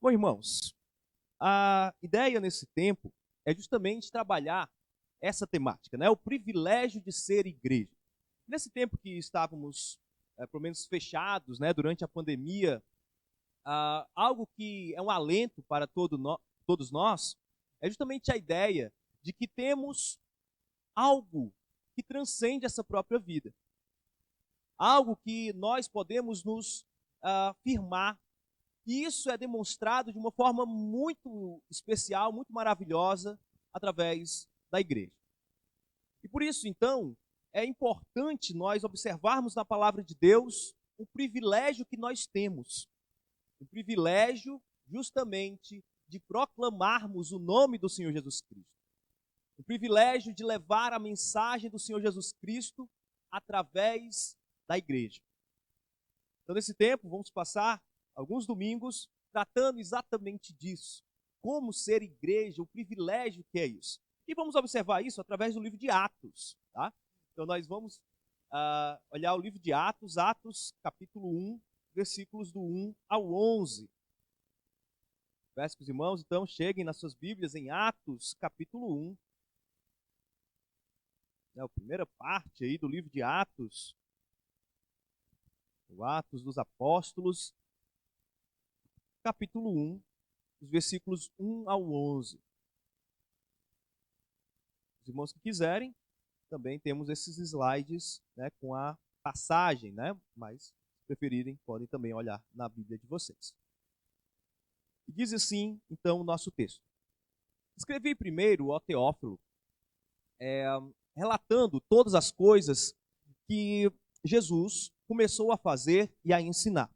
Bom, irmãos, a ideia nesse tempo é justamente trabalhar essa temática, né? O privilégio de ser igreja. Nesse tempo que estávamos, pelo menos fechados, né, durante a pandemia, algo que é um alento para todos nós é justamente a ideia de que temos algo que transcende essa própria vida. Algo que nós podemos nos firmar. E isso é demonstrado de uma forma muito especial, muito maravilhosa, através da igreja. E por isso, então, é importante nós observarmos na palavra de Deus o privilégio que nós temos. O privilégio, justamente, de proclamarmos o nome do Senhor Jesus Cristo. O privilégio de levar a mensagem do Senhor Jesus Cristo através da igreja. Então, nesse tempo, vamos passar alguns domingos tratando exatamente disso. Como ser igreja, o privilégio que é isso. E vamos observar isso através do livro de Atos. Tá? Então nós vamos olhar o livro de Atos, Atos capítulo 1, versículos do 1 ao 11. Peço que os irmãos, então, cheguem nas suas Bíblias em Atos capítulo 1. É a primeira parte aí do livro de Atos. O Atos dos Apóstolos, capítulo 1, os versículos 1 ao 11. Os irmãos que quiserem, também temos esses slides, né, com a passagem, né, mas se preferirem, podem também olhar na Bíblia de vocês. E diz assim, então, o nosso texto. Escrevi primeiro, ó Teófilo, relatando todas as coisas que Jesus começou a fazer e a ensinar.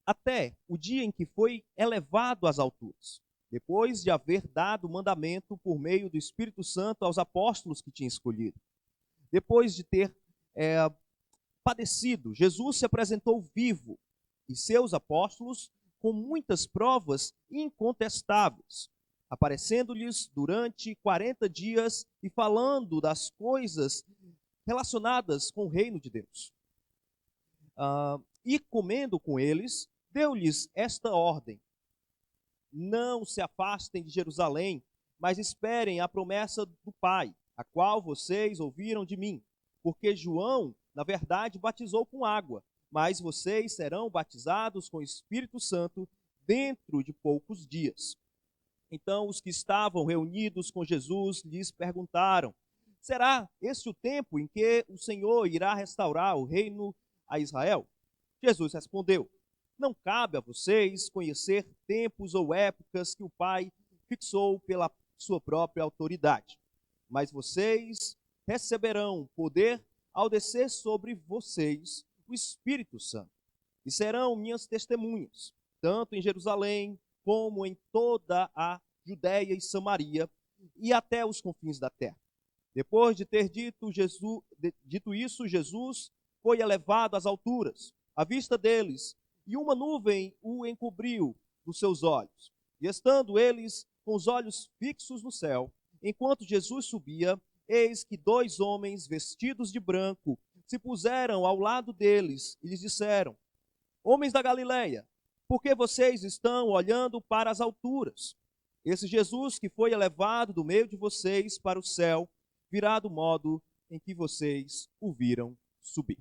Até o dia em que foi elevado às alturas, depois de haver dado mandamento por meio do Espírito Santo aos apóstolos que tinha escolhido. Depois de ter padecido, Jesus se apresentou vivo e seus apóstolos com muitas provas incontestáveis, aparecendo-lhes durante 40 dias e falando das coisas relacionadas com o reino de Deus. E comendo com eles, deu-lhes esta ordem: não se afastem de Jerusalém, mas esperem a promessa do Pai, a qual vocês ouviram de mim. Porque João, na verdade, batizou com água, mas vocês serão batizados com o Espírito Santo dentro de poucos dias. Então os que estavam reunidos com Jesus lhes perguntaram: será esse o tempo em que o Senhor irá restaurar o reino a Israel? Jesus respondeu: não cabe a vocês conhecer tempos ou épocas que o Pai fixou pela sua própria autoridade. Mas vocês receberão poder ao descer sobre vocês o Espírito Santo. E serão minhas testemunhas, tanto em Jerusalém, como em toda a Judéia e Samaria, e até os confins da terra. Depois de ter dito isso, Jesus foi elevado às alturas, à vista deles, e uma nuvem o encobriu dos seus olhos. E estando eles com os olhos fixos no céu, enquanto Jesus subia, eis que 2 homens vestidos de branco se puseram ao lado deles e lhes disseram: homens da Galileia, por que vocês estão olhando para as alturas? Esse Jesus que foi elevado do meio de vocês para o céu, virá do modo em que vocês o viram subir.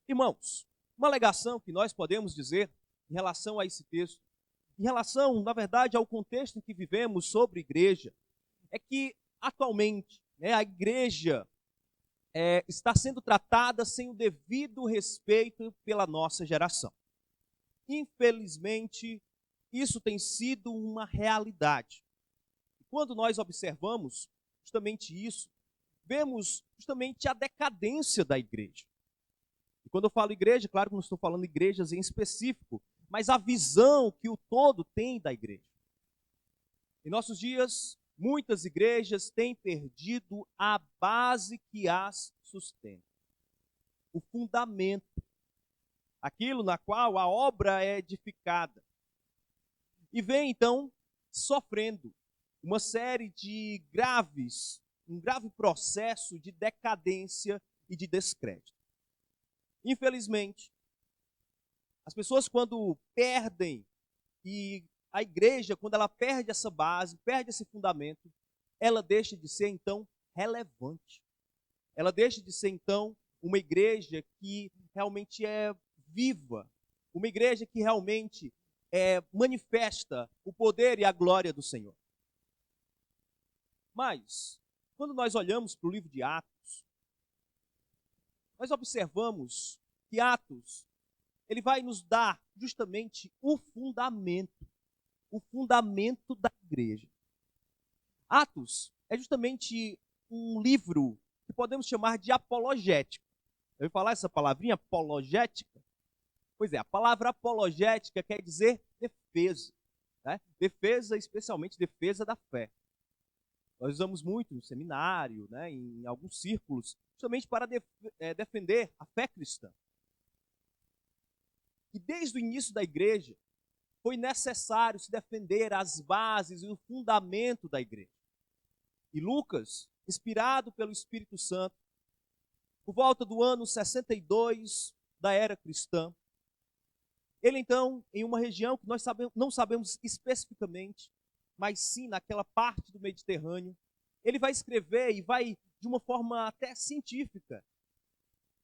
Irmãos, uma alegação que nós podemos dizer em relação a esse texto, em relação, na verdade, ao contexto em que vivemos sobre igreja, é que atualmente, né, a igreja está sendo tratada sem o devido respeito pela nossa geração. Infelizmente, isso tem sido uma realidade. E quando nós observamos justamente isso, vemos justamente a decadência da igreja. E quando eu falo igreja, claro que não estou falando igrejas em específico, mas a visão que o todo tem da igreja. Em nossos dias, muitas igrejas têm perdido a base que as sustenta, o fundamento, aquilo na qual a obra é edificada. E vem, então, sofrendo uma série de um grave processo de decadência e de descrédito. Infelizmente, As pessoas, quando perdem, e a igreja, quando ela perde essa base, perde esse fundamento, ela deixa de ser, então, relevante. Ela deixa de ser, então, uma igreja que realmente é viva, uma igreja que realmente manifesta o poder e a glória do Senhor. Mas, quando nós olhamos para o livro de Atos, nós observamos que Atos, ele vai nos dar justamente o fundamento da igreja. Atos é justamente um livro que podemos chamar de apologético. Eu vou falar essa palavrinha, apologética? Pois é, a palavra apologética quer dizer defesa. Né? Defesa, especialmente defesa da fé. Nós usamos muito no seminário, né, em alguns círculos, justamente para defender a fé cristã. E desde o início da igreja, foi necessário se defender as bases e o fundamento da igreja. E Lucas, inspirado pelo Espírito Santo, por volta do ano 62 da era cristã, ele então, em uma região que nós não sabemos especificamente, mas sim naquela parte do Mediterrâneo, ele vai escrever e vai, de uma forma até científica,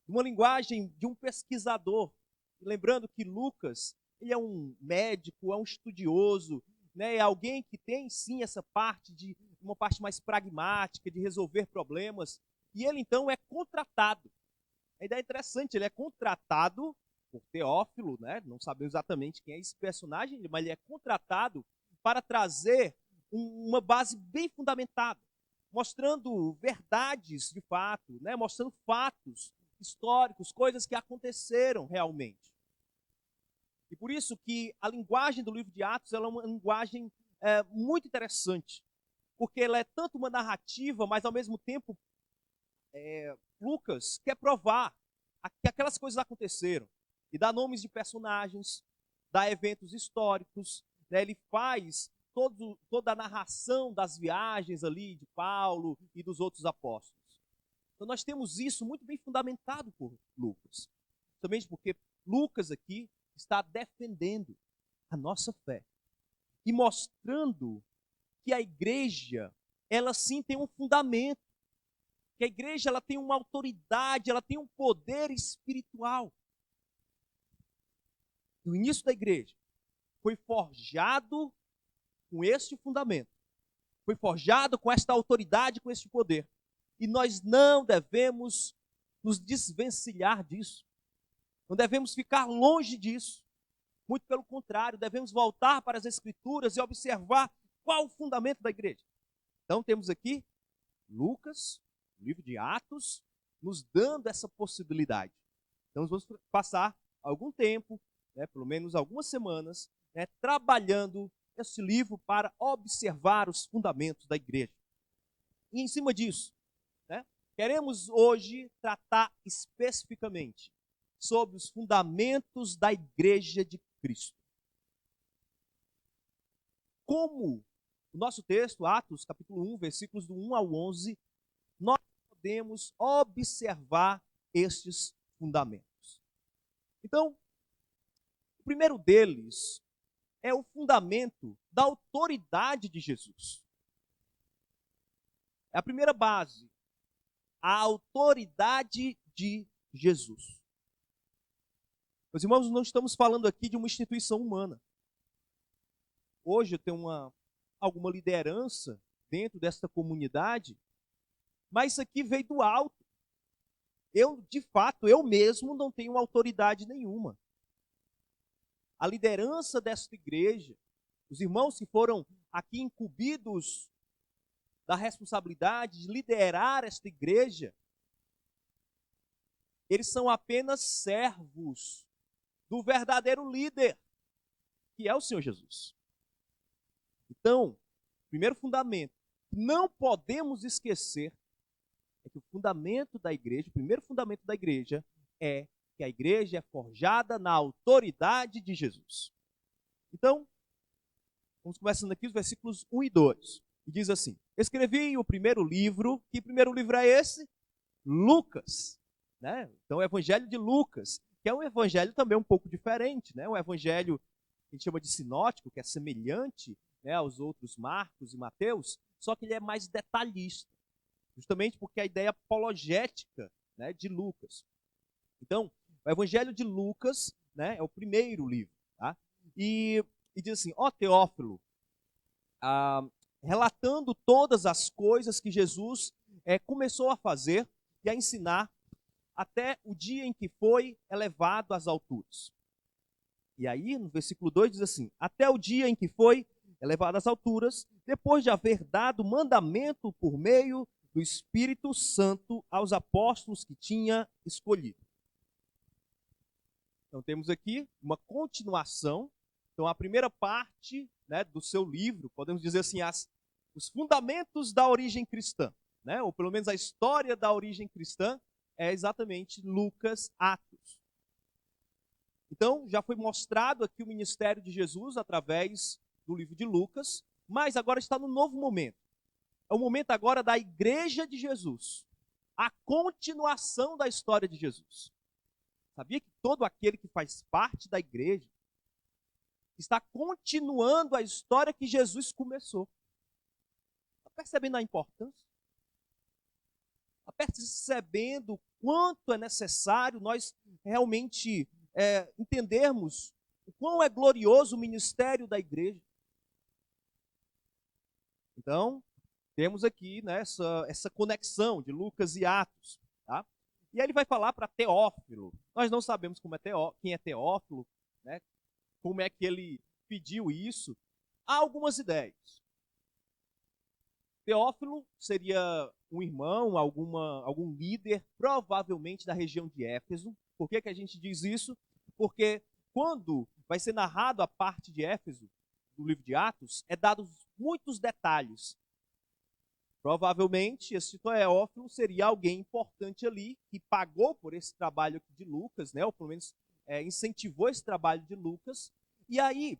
uma linguagem de um pesquisador. Lembrando que Lucas, ele é um médico, é um estudioso, né, é alguém que tem sim essa parte de uma parte mais pragmática, de resolver problemas, e ele então é contratado. A ideia é interessante, ele é contratado por Teófilo, né, não sabemos exatamente quem é esse personagem, mas ele é contratado para trazer uma base bem fundamentada, mostrando verdades de fato, né, mostrando fatos históricos, coisas que aconteceram realmente. E por isso que a linguagem do livro de Atos ela é uma linguagem muito interessante, porque ela é tanto uma narrativa, mas ao mesmo tempo Lucas quer provar que aquelas coisas aconteceram e dá nomes de personagens, dá eventos históricos, né? Ele faz toda a narração das viagens ali de Paulo e dos outros apóstolos. Então nós temos isso muito bem fundamentado por Lucas, também porque Lucas aqui está defendendo a nossa fé e mostrando que a igreja, ela sim tem um fundamento, que a igreja ela tem uma autoridade, ela tem um poder espiritual. E o início da igreja foi forjado com este fundamento, foi forjado com esta autoridade, com este poder. E nós não devemos nos desvencilhar disso, não devemos ficar longe disso. Muito pelo contrário, devemos voltar para as Escrituras e observar qual o fundamento da igreja. Então temos aqui Lucas, o livro de Atos, nos dando essa possibilidade. Então vamos passar algum tempo, né, pelo menos algumas semanas, né, trabalhando esse livro para observar os fundamentos da igreja. E em cima disso, né, queremos hoje tratar especificamente sobre os fundamentos da igreja de Cristo. Como o nosso texto, Atos, capítulo 1, versículos do 1 ao 11, nós podemos observar estes fundamentos. Então, o primeiro deles é o fundamento da autoridade de Jesus. É a primeira base, a autoridade de Jesus. Meus irmãos, não estamos falando aqui de uma instituição humana. Hoje eu tenho alguma liderança dentro desta comunidade, mas isso aqui veio do alto. De fato, eu mesmo não tenho autoridade nenhuma. A liderança desta igreja, os irmãos que foram aqui incumbidos da responsabilidade de liderar esta igreja, eles são apenas servos do verdadeiro líder, que é o Senhor Jesus. Então, primeiro fundamento, não podemos esquecer é que o fundamento da igreja, o primeiro fundamento da igreja é que a igreja é forjada na autoridade de Jesus. Então, vamos começando aqui os versículos 1 e 2. E diz assim: escrevi o primeiro livro, que primeiro livro é esse? Lucas. Né? Então, o Evangelho de Lucas, que é um evangelho também um pouco diferente, né? Um evangelho que a gente chama de sinótico, que é semelhante, né, aos outros Marcos e Mateus, só que ele é mais detalhista, justamente porque a ideia apologética, né, de Lucas. Então, o Evangelho de Lucas, né, é o primeiro livro, tá? E diz assim: ó Teófilo, ah, relatando todas as coisas que Jesus começou a fazer e a ensinar até o dia em que foi elevado às alturas. E aí, no versículo 2 diz assim: até o dia em que foi elevado às alturas, depois de haver dado mandamento por meio do Espírito Santo aos apóstolos que tinha escolhido. Então temos aqui uma continuação. Então a primeira parte, né, do seu livro, podemos dizer assim, os fundamentos da origem cristã, né, ou pelo menos a história da origem cristã, é exatamente Lucas, Atos. Então já foi mostrado aqui o ministério de Jesus através do livro de Lucas, mas agora está no novo momento. É o momento agora da igreja de Jesus, a continuação da história de Jesus. Sabia que todo aquele que faz parte da igreja está continuando a história que Jesus começou? Está percebendo a importância? Está percebendo o quanto é necessário nós realmente entendermos o quão é glorioso o ministério da igreja? Então, temos aqui, né, essa conexão de Lucas e Atos. Tá? E aí ele vai falar para Teófilo. Nós não sabemos quem é Teófilo, né, como é que ele pediu isso. Há algumas ideias. Teófilo seria um irmão, algum líder, provavelmente da região de Éfeso. Por que a gente diz isso? Porque quando vai ser narrado a parte de Éfeso, do livro de Atos, é dados muitos detalhes. Provavelmente, esse Teófilo seria alguém importante ali, que pagou por esse trabalho aqui de Lucas, né? Ou pelo menos incentivou esse trabalho de Lucas. E aí,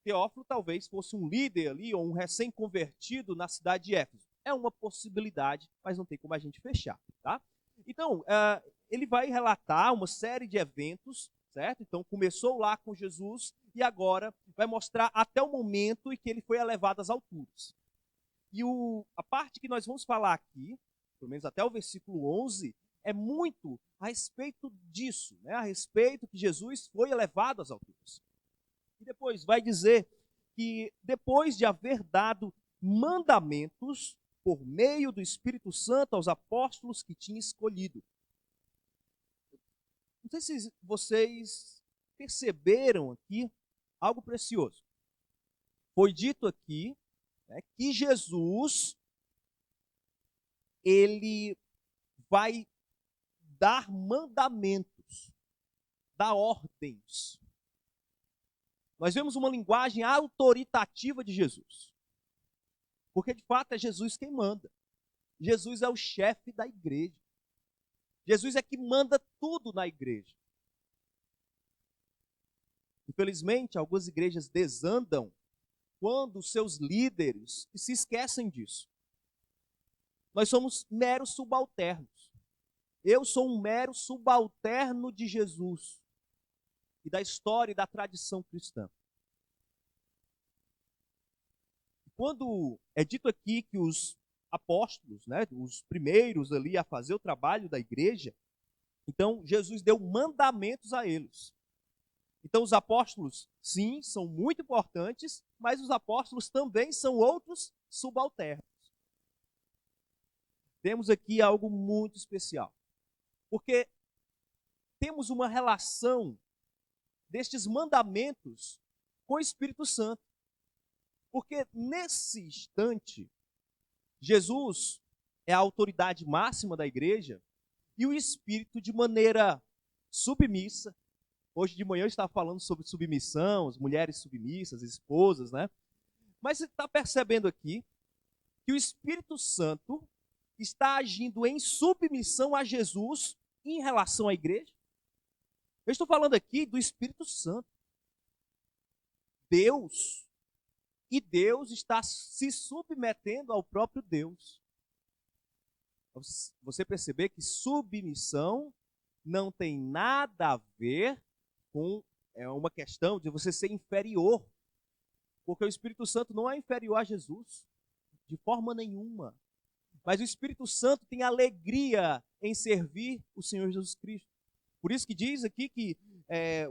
Teófilo talvez fosse um líder ali, ou um recém-convertido na cidade de Éfeso. É uma possibilidade, mas não tem como a gente fechar, tá? Então, ele vai relatar uma série de eventos, certo? Então, começou lá com Jesus e agora vai mostrar até o momento em que ele foi elevado às alturas. E a parte que nós vamos falar aqui, pelo menos até o versículo 11, é muito a respeito disso, né? A respeito que Jesus foi elevado às alturas. E depois vai dizer que depois de haver dado mandamentos por meio do Espírito Santo aos apóstolos que tinha escolhido. Não sei se vocês perceberam aqui algo precioso. Foi dito aqui, né, que Jesus, ele vai dar mandamentos, dar ordens. Nós vemos uma linguagem autoritativa de Jesus. Porque de fato é Jesus quem manda. Jesus é o chefe da igreja. Jesus é que manda tudo na igreja. Infelizmente, algumas igrejas desandam quando seus líderes se esquecem disso. Nós somos meros subalternos. Eu sou um mero subalterno de Jesus e da história e da tradição cristã. Quando é dito aqui que os apóstolos, né, os primeiros ali a fazer o trabalho da igreja, então Jesus deu mandamentos a eles. Então os apóstolos, sim, são muito importantes, mas os apóstolos também são outros subalternos. Temos aqui algo muito especial, porque temos uma relação destes mandamentos com o Espírito Santo. Porque nesse instante, Jesus é a autoridade máxima da igreja e o Espírito, de maneira submissa. Hoje de manhã eu estava falando sobre submissão, as mulheres submissas, as esposas, né? Mas você está percebendo aqui que o Espírito Santo está agindo em submissão a Jesus em relação à igreja? Eu estou falando aqui do Espírito Santo. Deus. E Deus está se submetendo ao próprio Deus. Você perceber que submissão não tem nada a ver com uma questão de você ser inferior, porque o Espírito Santo não é inferior a Jesus, de forma nenhuma. Mas o Espírito Santo tem alegria em servir o Senhor Jesus Cristo. Por isso que diz aqui que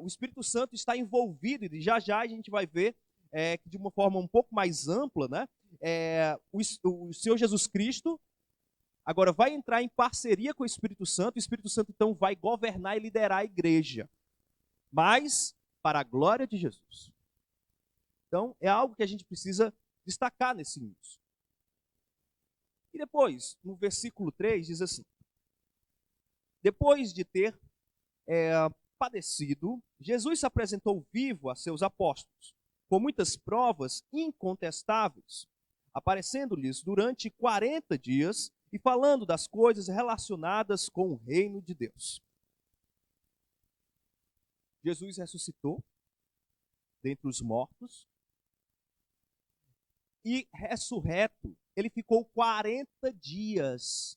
o Espírito Santo está envolvido, e já já a gente vai ver que de uma forma um pouco mais ampla, né? O Senhor Jesus Cristo agora vai entrar em parceria com o Espírito Santo então vai governar e liderar a igreja, mas para a glória de Jesus. Então é algo que a gente precisa destacar nesse início. E depois, no versículo 3, diz assim: depois de ter padecido, Jesus se apresentou vivo a seus apóstolos, com muitas provas incontestáveis, aparecendo-lhes durante 40 dias e falando das coisas relacionadas com o reino de Deus. Jesus ressuscitou dentre os mortos e, ressurreto, ele ficou 40 dias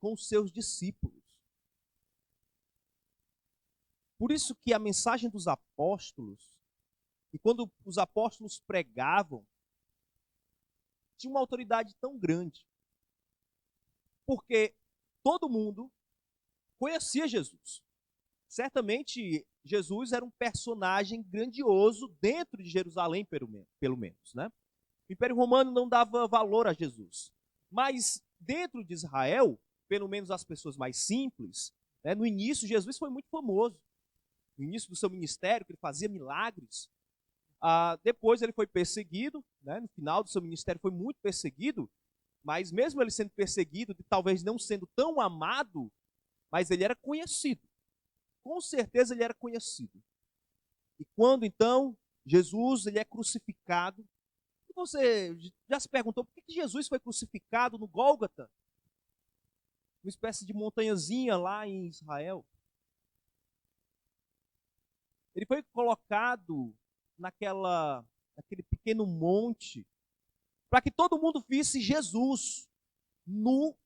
com os seus discípulos. Por isso que a mensagem dos apóstolos, e quando os apóstolos pregavam, tinha uma autoridade tão grande. Porque todo mundo conhecia Jesus. Certamente Jesus era um personagem grandioso dentro de Jerusalém, pelo menos, né? O Império Romano não dava valor a Jesus. Mas dentro de Israel, pelo menos as pessoas mais simples, né, no início Jesus foi muito famoso. No início do seu ministério, que ele fazia milagres. Depois ele foi perseguido, né, no final do seu ministério foi muito perseguido, mas mesmo ele sendo perseguido, talvez não sendo tão amado, mas ele era conhecido. Com certeza ele era conhecido. E quando então Jesus ele é crucificado, e você já se perguntou por que Jesus foi crucificado no Gólgota? Uma espécie de montanhazinha lá em Israel. Ele foi colocado naquele pequeno monte para que todo mundo visse Jesus nu,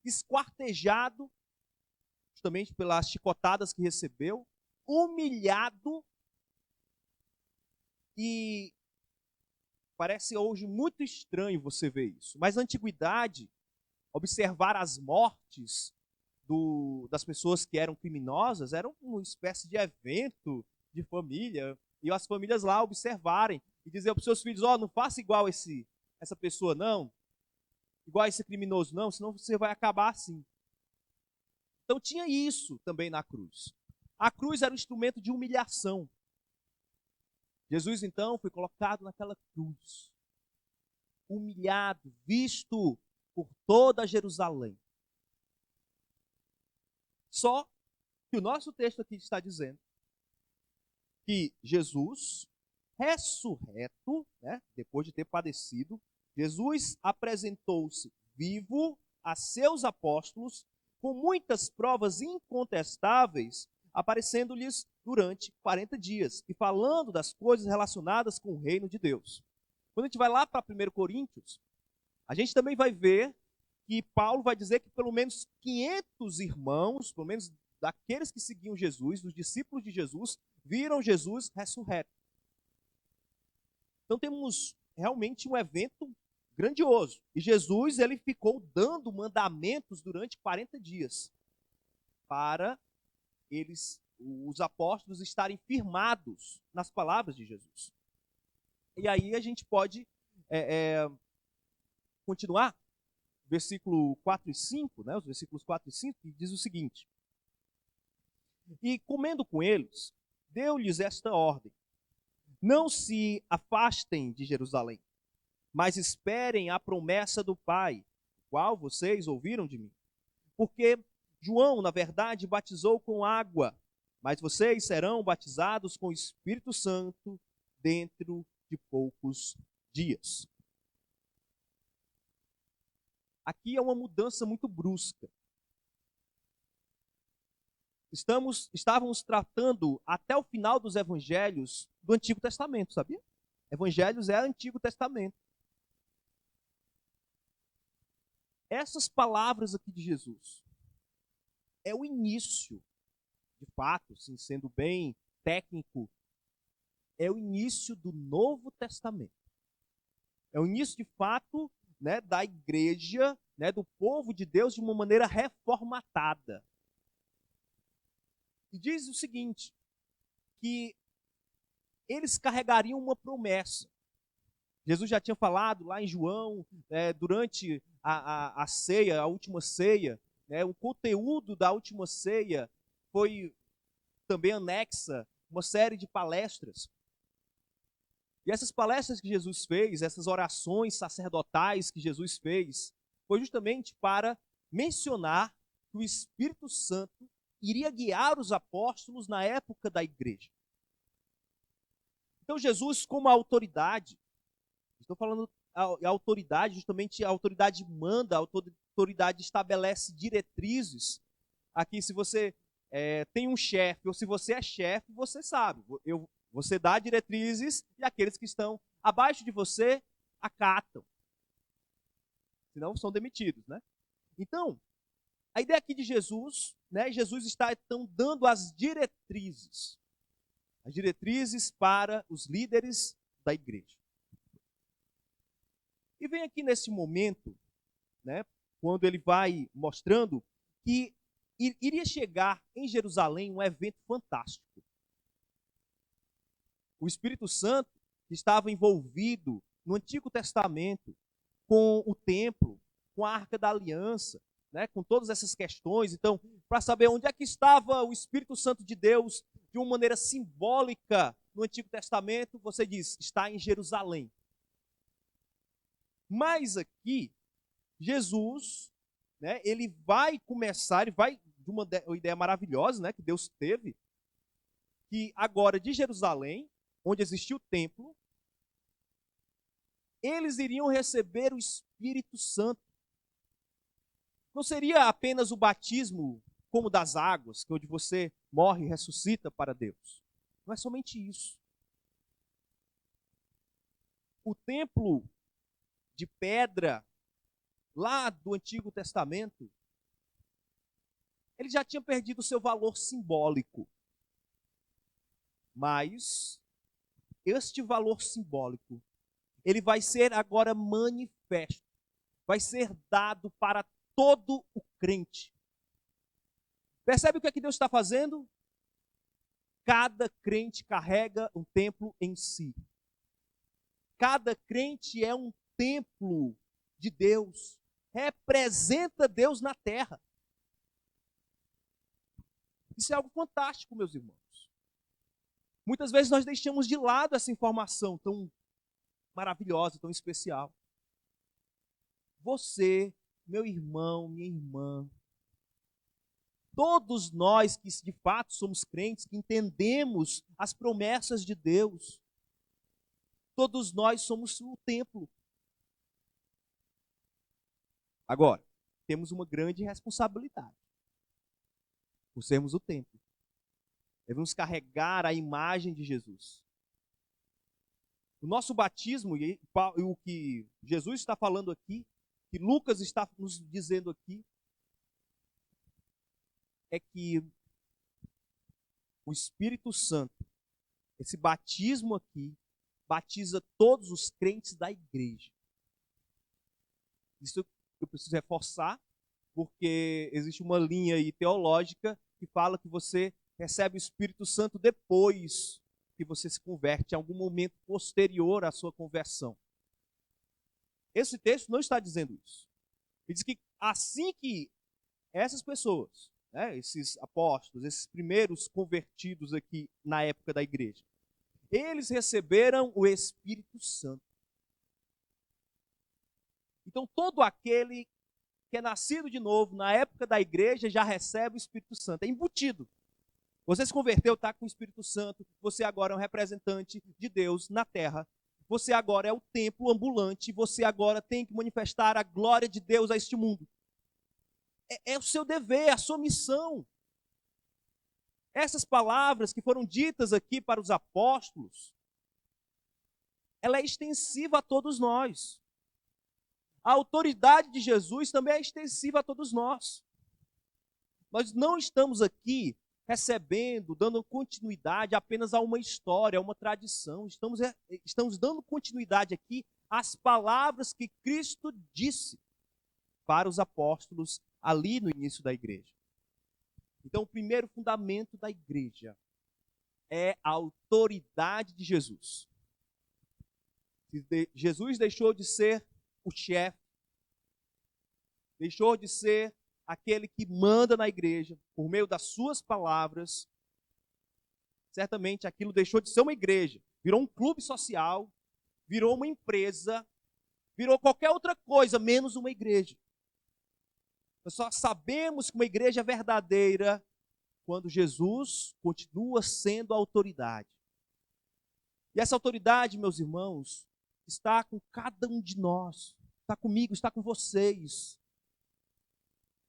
esquartejado, justamente pelas chicotadas que recebeu, humilhado, e parece hoje muito estranho você ver isso. Mas na antiguidade, observar as mortes das pessoas que eram criminosas era uma espécie de evento de família, e as famílias lá observarem e dizer para os seus filhos: não faça igual essa pessoa não, igual esse criminoso não, senão você vai acabar assim. Então tinha isso também na cruz. A cruz era um instrumento de humilhação. Jesus então foi colocado naquela cruz, humilhado, visto por toda Jerusalém. Só que o nosso texto aqui está dizendo que Jesus, ressurreto, né, depois de ter padecido, Jesus apresentou-se vivo a seus apóstolos com muitas provas incontestáveis, aparecendo-lhes durante 40 dias e falando das coisas relacionadas com o reino de Deus. Quando a gente vai lá para 1 Coríntios, a gente também vai ver que Paulo vai dizer que pelo menos 500 irmãos, pelo menos daqueles que seguiam Jesus, dos discípulos de Jesus, viram Jesus ressurreto. Então temos realmente um evento grandioso. E Jesus ele ficou dando mandamentos durante 40 dias para os apóstolos, estarem firmados nas palavras de Jesus. E aí a gente pode continuar, versículo 4 e 5, né, os versículos 4 e 5, que diz o seguinte: e comendo com eles, deu-lhes esta ordem: não se afastem de Jerusalém, mas esperem a promessa do Pai, qual vocês ouviram de mim. Porque João, na verdade, batizou com água, mas vocês serão batizados com o Espírito Santo dentro de poucos dias. Aqui é uma mudança muito brusca. Estávamos tratando até o final dos evangelhos do Antigo Testamento, sabia? Evangelhos é Antigo Testamento. Essas palavras aqui de Jesus é o início fato, assim, sendo bem técnico, é o início do Novo Testamento. É o início, de fato, né, da igreja, né, do povo de Deus de uma maneira reformatada. E diz o seguinte, que eles carregariam uma promessa. Jesus já tinha falado lá em João, durante a ceia, a última ceia, né, o conteúdo da última ceia foi também anexa uma série de palestras. E essas palestras que Jesus fez, essas orações sacerdotais que Jesus fez, foi justamente para mencionar que o Espírito Santo iria guiar os apóstolos na época da igreja. Então Jesus, como autoridade, estou falando a autoridade, justamente a autoridade manda, a autoridade estabelece diretrizes. Aqui, se você tem um chefe, ou se você é chefe, você sabe. Você dá diretrizes e aqueles que estão abaixo de você acatam. Senão são demitidos, né? Então, a ideia aqui de Jesus, né? Jesus está então dando as diretrizes. As diretrizes para os líderes da igreja. E vem aqui nesse momento, né? Quando ele vai mostrando que iria chegar em Jerusalém um evento fantástico. O Espírito Santo, que estava envolvido no Antigo Testamento com o templo, com a Arca da Aliança, né, com todas essas questões. Então, para saber onde é que estava o Espírito Santo de Deus de uma maneira simbólica no Antigo Testamento, você diz, está em Jerusalém. Mas aqui, Jesus, né, ele vai começar, ele vai de uma ideia maravilhosa, né, que Deus teve, que agora de Jerusalém, onde existia o templo, eles iriam receber o Espírito Santo. Não seria apenas o batismo como das águas, que onde você morre e ressuscita para Deus. Não é somente isso. O templo de pedra, lá do Antigo Testamento, ele já tinha perdido o seu valor simbólico. Mas este valor simbólico, ele vai ser agora manifesto, vai ser dado para todo o crente. Percebe o que é que Deus está fazendo? Cada crente carrega um templo em si. Cada crente é um templo de Deus, representa Deus na terra. Isso é algo fantástico, meus irmãos. Muitas vezes nós deixamos de lado essa informação tão maravilhosa, tão especial. Você, meu irmão, minha irmã, todos nós que de fato somos crentes, que entendemos as promessas de Deus, todos nós somos o templo. Agora, temos uma grande responsabilidade por sermos o templo. Devemos carregar a imagem de Jesus. O nosso batismo, e o que Jesus está falando aqui, que Lucas está nos dizendo aqui, é que o Espírito Santo, esse batismo aqui, batiza todos os crentes da igreja. Isso eu preciso reforçar, porque existe uma linha aí teológica que fala que você recebe o Espírito Santo depois que você se converte, em algum momento posterior à sua conversão. Esse texto não está dizendo isso. Ele diz que assim que essas pessoas, né, esses apóstolos, esses primeiros convertidos aqui na época da igreja, eles receberam o Espírito Santo. Então todo aquele que é nascido de novo na época da igreja já recebe o Espírito Santo, é embutido. Você se converteu, está com o Espírito Santo, você agora é um representante de Deus na terra. Você agora é o templo ambulante, você agora tem que manifestar a glória de Deus a este mundo. É o seu dever, a sua missão. Essas palavras que foram ditas aqui para os apóstolos, ela é extensiva a todos nós. A autoridade de Jesus também é extensiva a todos nós. Nós não estamos aqui recebendo, dando continuidade apenas a uma história, a uma tradição. Estamos dando continuidade aqui às palavras que Cristo disse para os apóstolos ali no início da igreja. Então, o primeiro fundamento da igreja é a autoridade de Jesus. Jesus deixou de ser o chefe, deixou de ser aquele que manda na igreja por meio das suas palavras. Certamente aquilo deixou de ser uma igreja, virou um clube social, virou uma empresa, virou qualquer outra coisa menos uma igreja. Nós só sabemos que uma igreja é verdadeira quando Jesus continua sendo a autoridade. E essa autoridade, meus irmãos, está com cada um de nós, está comigo, está com vocês.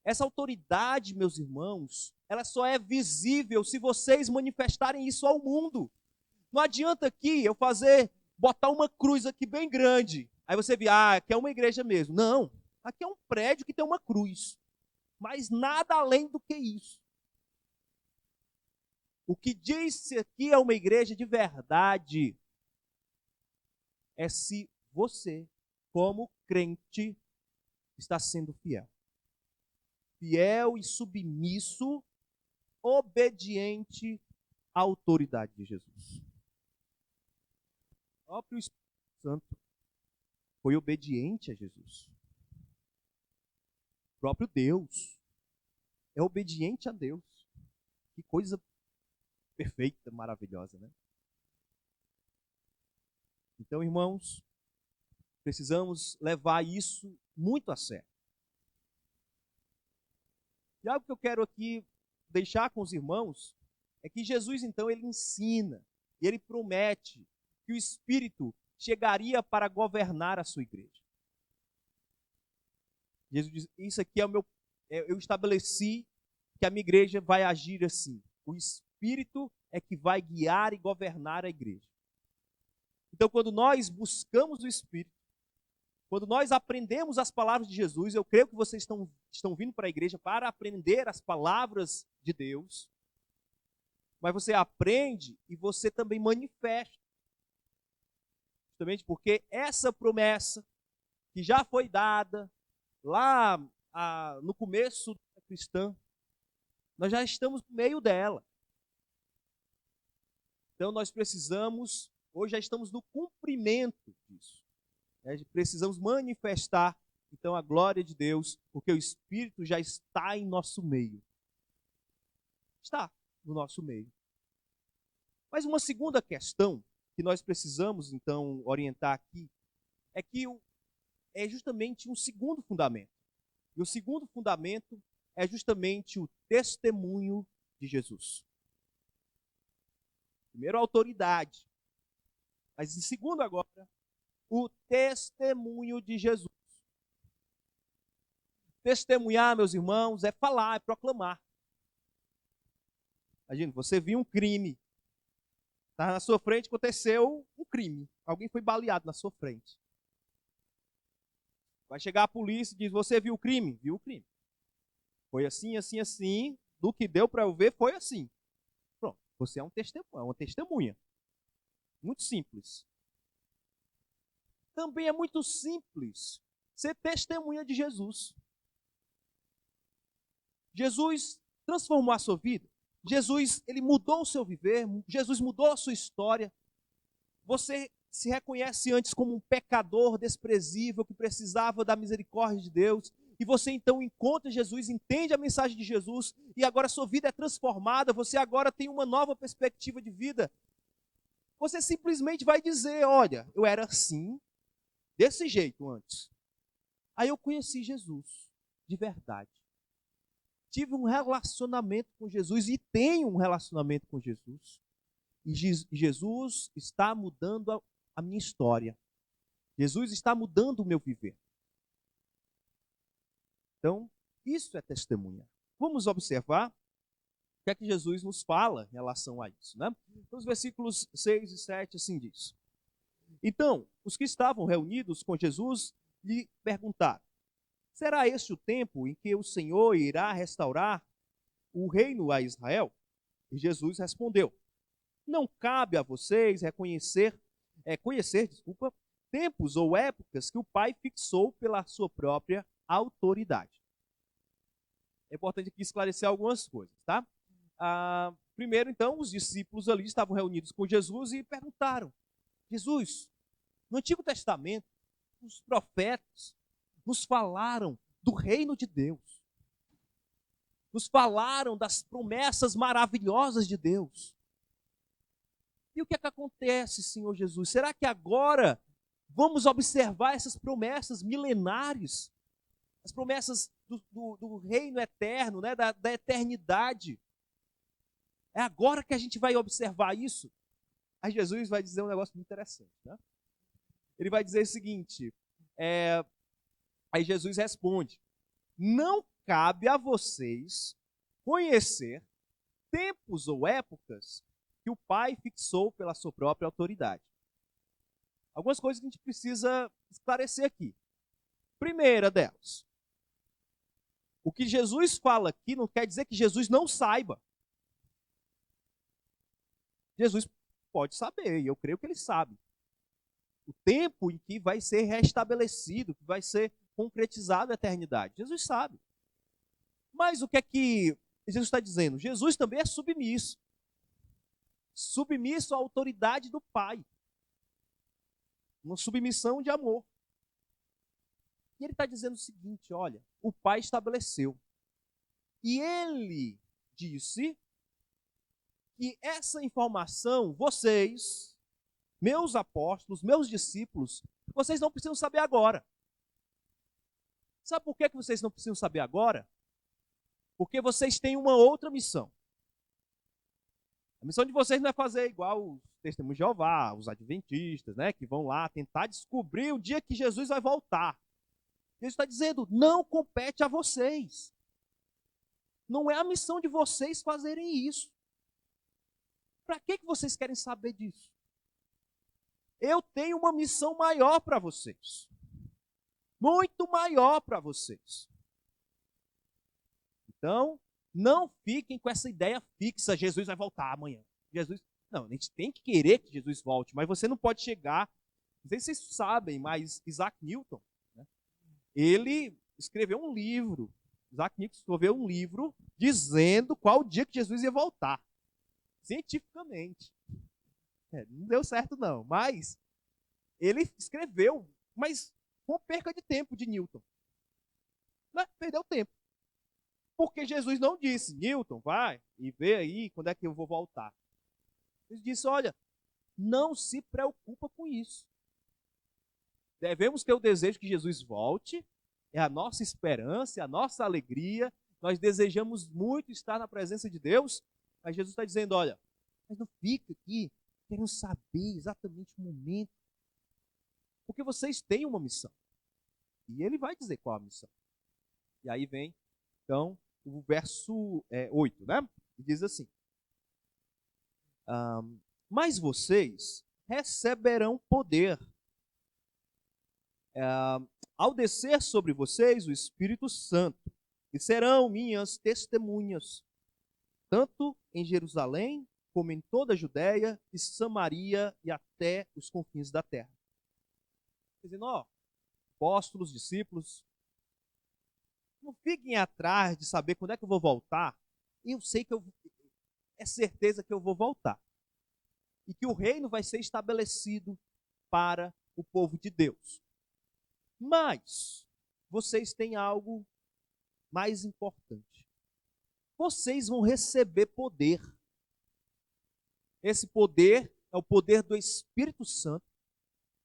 Essa autoridade, meus irmãos, ela só é visível se vocês manifestarem isso ao mundo. Não adianta aqui eu botar uma cruz aqui bem grande. Aí você vê, aqui é uma igreja mesmo. Não, aqui é um prédio que tem uma cruz. Mas nada além do que isso. O que diz se aqui é uma igreja de verdade é se você, como crente, está sendo fiel. Fiel e submisso, obediente à autoridade de Jesus. O próprio Espírito Santo foi obediente a Jesus. O próprio Deus é obediente a Deus. Que coisa perfeita, maravilhosa, né? Então, irmãos, precisamos levar isso muito a sério. E algo que eu quero aqui deixar com os irmãos é que Jesus, então, ele ensina e ele promete que o Espírito chegaria para governar a sua igreja. Jesus diz, isso aqui eu estabeleci que a minha igreja vai agir assim. O Espírito é que vai guiar e governar a igreja. Então, quando nós buscamos o Espírito, quando nós aprendemos as palavras de Jesus, eu creio que vocês estão vindo para a igreja para aprender as palavras de Deus, mas você aprende e você também manifesta. Justamente porque essa promessa que já foi dada lá no começo da cristã, nós já estamos no meio dela. Então nós precisamos, hoje já estamos no cumprimento disso. Precisamos manifestar, então, a glória de Deus, porque o Espírito já está em nosso meio. Está no nosso meio. Mas uma segunda questão que nós precisamos, então, orientar aqui, é que é justamente um segundo fundamento. E o segundo fundamento é justamente o testemunho de Jesus. Primeiro, a autoridade. Mas em segundo agora, o testemunho de Jesus. Testemunhar, meus irmãos, é falar, é proclamar. Imagina, você viu um crime. Tá na sua frente, aconteceu um crime. Alguém foi baleado na sua frente. Vai chegar a polícia e diz, você viu o crime? Viu o crime. Foi assim, assim, assim. Do que deu para eu ver, foi assim. Pronto, você é uma testemunha. Muito simples. Também é muito simples ser testemunha de Jesus. Jesus transformou a sua vida. Jesus, ele mudou o seu viver. Jesus mudou a sua história. Você se reconhece antes como um pecador desprezível que precisava da misericórdia de Deus. E você então encontra Jesus, entende a mensagem de Jesus e agora sua vida é transformada. Você agora tem uma nova perspectiva de vida. Você simplesmente vai dizer, olha, eu era assim, desse jeito antes. Aí eu conheci Jesus, de verdade. Tive um relacionamento com Jesus e tenho um relacionamento com Jesus. E Jesus está mudando a minha história. Jesus está mudando o meu viver. Então, isso é testemunha. Vamos observar o que é que Jesus nos fala em relação a isso, né? Então, os versículos 6 e 7 assim diz. Então, os que estavam reunidos com Jesus lhe perguntaram, será este o tempo em que o Senhor irá restaurar o reino a Israel? E Jesus respondeu: não cabe a vocês conhecer, tempos ou épocas que o Pai fixou pela sua própria autoridade. É importante aqui esclarecer algumas coisas, tá? Primeiro, então, os discípulos ali estavam reunidos com Jesus e perguntaram: Jesus, no Antigo Testamento, os profetas nos falaram do reino de Deus, nos falaram das promessas maravilhosas de Deus. E o que é que acontece, Senhor Jesus? Será que agora vamos observar essas promessas milenares, as promessas do reino eterno, né? da eternidade? É agora que a gente vai observar isso? Aí Jesus vai dizer um negócio muito interessante, né? Ele vai dizer o seguinte, aí Jesus responde: não cabe a vocês conhecer tempos ou épocas que o Pai fixou pela sua própria autoridade. Algumas coisas que a gente precisa esclarecer aqui. Primeira delas, o que Jesus fala aqui não quer dizer que Jesus não saiba. Jesus pode saber, e eu creio que ele sabe. O tempo em que vai ser restabelecido, que vai ser concretizada a eternidade. Jesus sabe. Mas o que é que Jesus está dizendo? Jesus também é submisso. Submisso à autoridade do Pai. Uma submissão de amor. E ele está dizendo o seguinte: olha, o Pai estabeleceu. E ele disse que essa informação, vocês, meus apóstolos, meus discípulos, vocês não precisam saber agora. Sabe por que vocês não precisam saber agora? Porque vocês têm uma outra missão. A missão de vocês não é fazer igual os testemunhos de Jeová, os adventistas, né, que vão lá tentar descobrir o dia que Jesus vai voltar. Ele está dizendo: não compete a vocês. Não é a missão de vocês fazerem isso. Para que vocês querem saber disso? Eu tenho uma missão maior para vocês. Muito maior para vocês. Então, não fiquem com essa ideia fixa: Jesus vai voltar amanhã. Não, a gente tem que querer que Jesus volte, mas você não pode chegar. Não sei se vocês sabem, mas Isaac Newton, né, ele escreveu um livro. Isaac Newton escreveu um livro dizendo qual o dia que Jesus ia voltar. Cientificamente. Não deu certo não, mas ele escreveu, mas com perca de tempo de Newton. Né? Perdeu tempo. Porque Jesus não disse: Newton, vai e vê aí quando é que eu vou voltar. Ele disse: olha, não se preocupa com isso. Devemos ter o desejo que Jesus volte, é a nossa esperança, é a nossa alegria. Nós desejamos muito estar na presença de Deus, mas Jesus está dizendo: olha, mas não fica aqui querendo saber exatamente o momento, porque vocês têm uma missão. E ele vai dizer qual a missão. E aí vem, então, o verso 8, né? E diz assim: mas vocês receberão poder ao descer sobre vocês o Espírito Santo, e serão minhas testemunhas, tanto em Jerusalém, como em toda a Judéia e Samaria e até os confins da terra. Dizendo, apóstolos, discípulos, não fiquem atrás de saber quando é que eu vou voltar. Eu sei que é certeza que eu vou voltar. E que o reino vai ser estabelecido para o povo de Deus. Mas vocês têm algo mais importante. Vocês vão receber poder. Esse poder é o poder do Espírito Santo.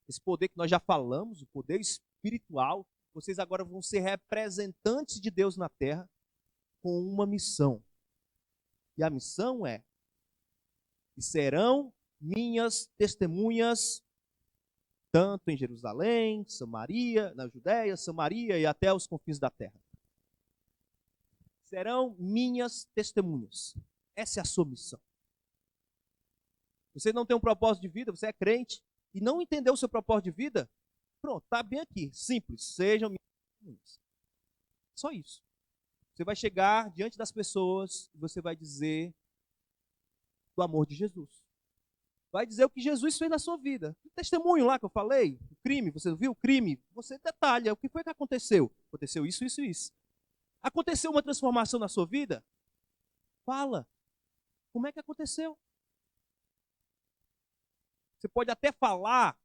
Esse poder que nós já falamos, o poder espiritual. Vocês agora vão ser representantes de Deus na terra com uma missão. E a missão é: e serão minhas testemunhas, tanto em Jerusalém, Samaria, na Judéia, Samaria e até os confins da terra. Serão minhas testemunhas. Essa é a sua missão. Você não tem um propósito de vida, você é crente e não entendeu o seu propósito de vida? Pronto, está bem aqui. Simples. Sejam minhas testemunhas. Só isso. Você vai chegar diante das pessoas e você vai dizer do amor de Jesus. Vai dizer o que Jesus fez na sua vida. O testemunho lá que eu falei, o crime, você viu o crime? Você detalha o que foi que aconteceu. Aconteceu isso, isso e isso. Aconteceu uma transformação na sua vida? Fala. Como é que aconteceu? Você pode até falar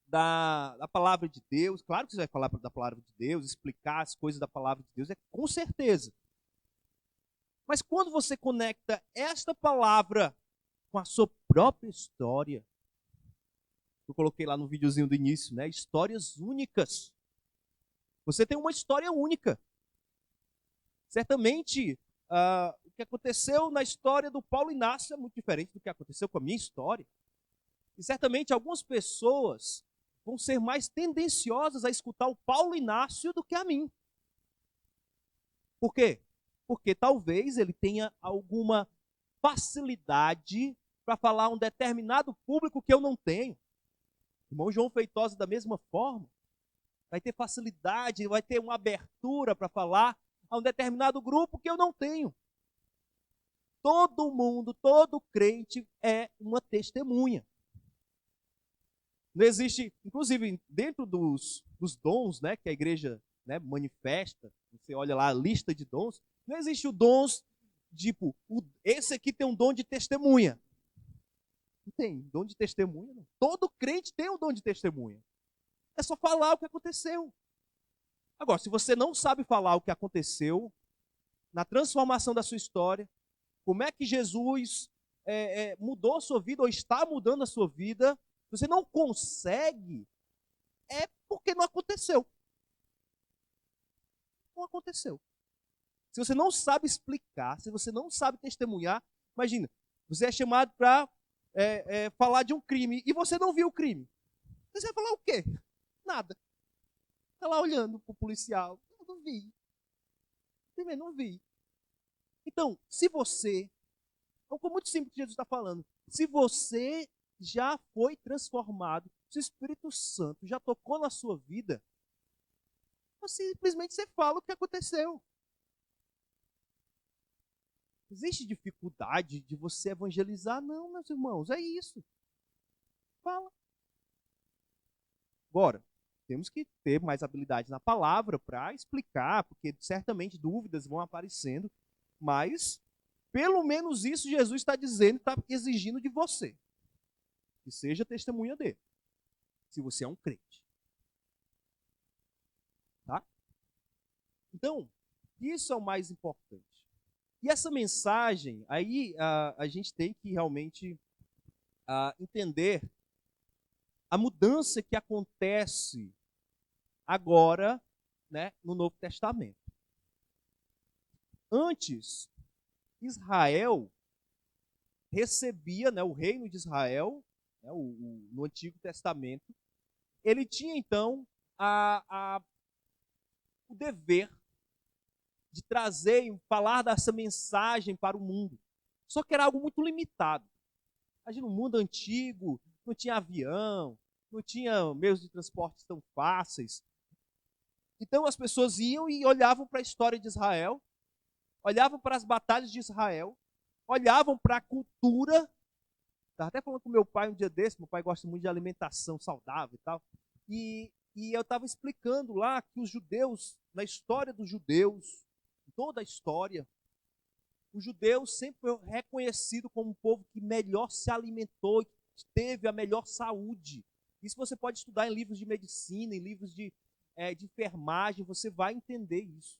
da palavra de Deus. Claro que você vai falar da palavra de Deus, explicar as coisas da palavra de Deus, com certeza. Mas quando você conecta esta palavra com a sua própria história, eu coloquei lá no videozinho do início, né? Histórias únicas. Você tem uma história única. Certamente, o que aconteceu na história do Paulo Inácio é muito diferente do que aconteceu com a minha história. E certamente algumas pessoas vão ser mais tendenciosas a escutar o Paulo Inácio do que a mim. Por quê? Porque talvez ele tenha alguma facilidade para falar a um determinado público que eu não tenho. O irmão João Feitosa, da mesma forma, vai ter facilidade, vai ter uma abertura para falar a um determinado grupo que eu não tenho. Todo mundo, todo crente é uma testemunha. Não existe, inclusive, dentro dos dons, né, que a igreja, né, manifesta, você olha lá a lista de dons, não existe o dons, tipo, esse aqui tem um dom de testemunha. Não tem dom de testemunha, não. Todo crente tem um dom de testemunha. É só falar o que aconteceu. Agora, se você não sabe falar o que aconteceu na transformação da sua história, como é que Jesus mudou a sua vida ou está mudando a sua vida, se você não consegue, é porque não aconteceu. Não aconteceu. Se você não sabe explicar, se você não sabe testemunhar, imagina, você é chamado para falar de um crime e você não viu o crime. Você vai falar o quê? Nada. Está lá olhando para o policial. Eu não vi. Primeiro, não vi. Então, se você, como muito simples que Jesus está falando, se você já foi transformado, se o Espírito Santo já tocou na sua vida, simplesmente você fala o que aconteceu. Existe dificuldade de você evangelizar? Não, meus irmãos, é isso. Fala. Agora, temos que ter mais habilidade na palavra para explicar, porque certamente dúvidas vão aparecendo, mas pelo menos isso Jesus está dizendo, está exigindo de você. Que seja testemunha dele, se você é um crente. Tá? Então, isso é o mais importante. E essa mensagem, aí a gente tem que realmente entender a mudança que acontece agora, né, no Novo Testamento. Antes, Israel recebia, né, o reino de Israel, né, no Antigo Testamento, ele tinha então o dever de trazer e falar dessa mensagem para o mundo. Só que era algo muito limitado. Imagina, no mundo antigo, não tinha avião, não tinha meios de transporte tão fáceis. Então as pessoas iam e olhavam para a história de Israel, olhavam para as batalhas de Israel, olhavam para a cultura. Estava até falando com meu pai um dia desse, meu pai gosta muito de alimentação saudável e tal. E eu estava explicando lá que os judeus, na história dos judeus, toda a história, o judeu sempre foi reconhecido como um povo que melhor se alimentou, que teve a melhor saúde. Isso você pode estudar em livros de medicina, em livros de enfermagem, você vai entender isso.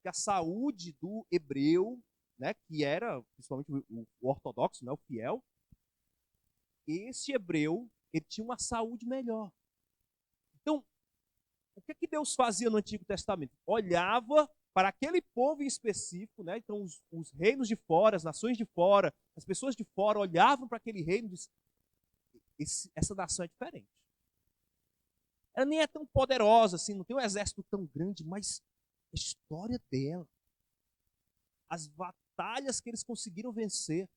Que a saúde do hebreu, né, que era principalmente o ortodoxo, né, o fiel, esse hebreu, ele tinha uma saúde melhor. Então, o que Deus fazia no Antigo Testamento? Olhava para aquele povo em específico, né? Então os reinos de fora, as nações de fora, as pessoas de fora olhavam para aquele reino e diziam, essa nação é diferente. Ela nem é tão poderosa assim, não tem um exército tão grande, mas a história dela, as batalhas que eles conseguiram vencer,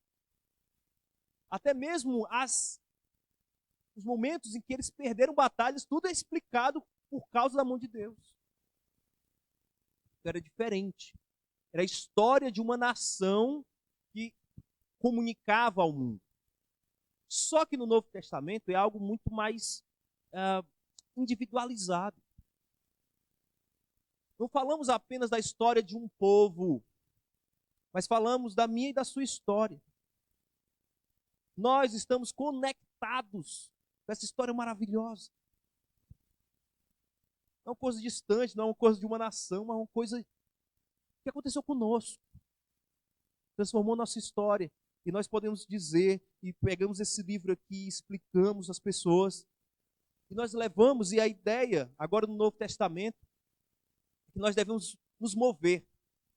até mesmo os momentos em que eles perderam batalhas, tudo é explicado por causa da mão de Deus. Era diferente. Era a história de uma nação que comunicava ao mundo. Só que no Novo Testamento é algo muito mais individualizado. Não falamos apenas da história de um povo, mas falamos da minha e da sua história. Nós estamos conectados com essa história maravilhosa. Não é uma coisa distante, não é uma coisa de uma nação, mas uma coisa que aconteceu conosco. Transformou nossa história. E nós podemos dizer, e pegamos esse livro aqui, explicamos às pessoas, e nós levamos, e a ideia, agora no Novo Testamento, é que nós devemos nos mover,